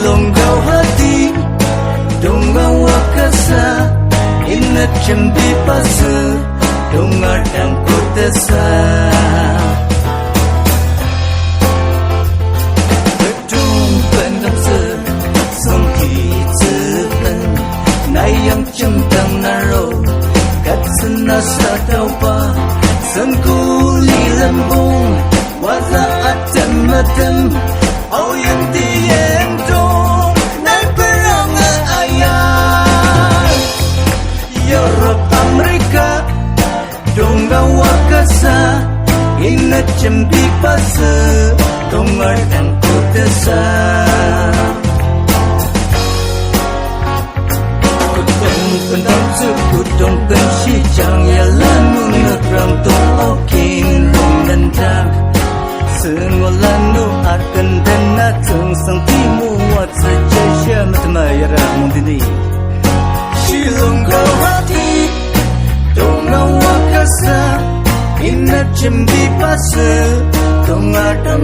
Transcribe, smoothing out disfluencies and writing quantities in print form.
Silongkau hati Donga wakasa Inat cembi pasa Donga dan kutasa Bedung pendam se Songki cepen Nayang cemtang naro Kat senasa taupa Sengkuli lembung Waza atem matem Oh yang diendong Naik perang ayah Europe Amerika Donga wakasa Ingat cembi pasa Dongar dan kutasa Kutong pendam sekutong pensi Jang yalan munut rantong okin Long nendang Sengolan nu akan dana Tung sang timu Wat sejasya Matmayara mundini Silongkau hati Donga wakasa Inat cembi pasa Donga dan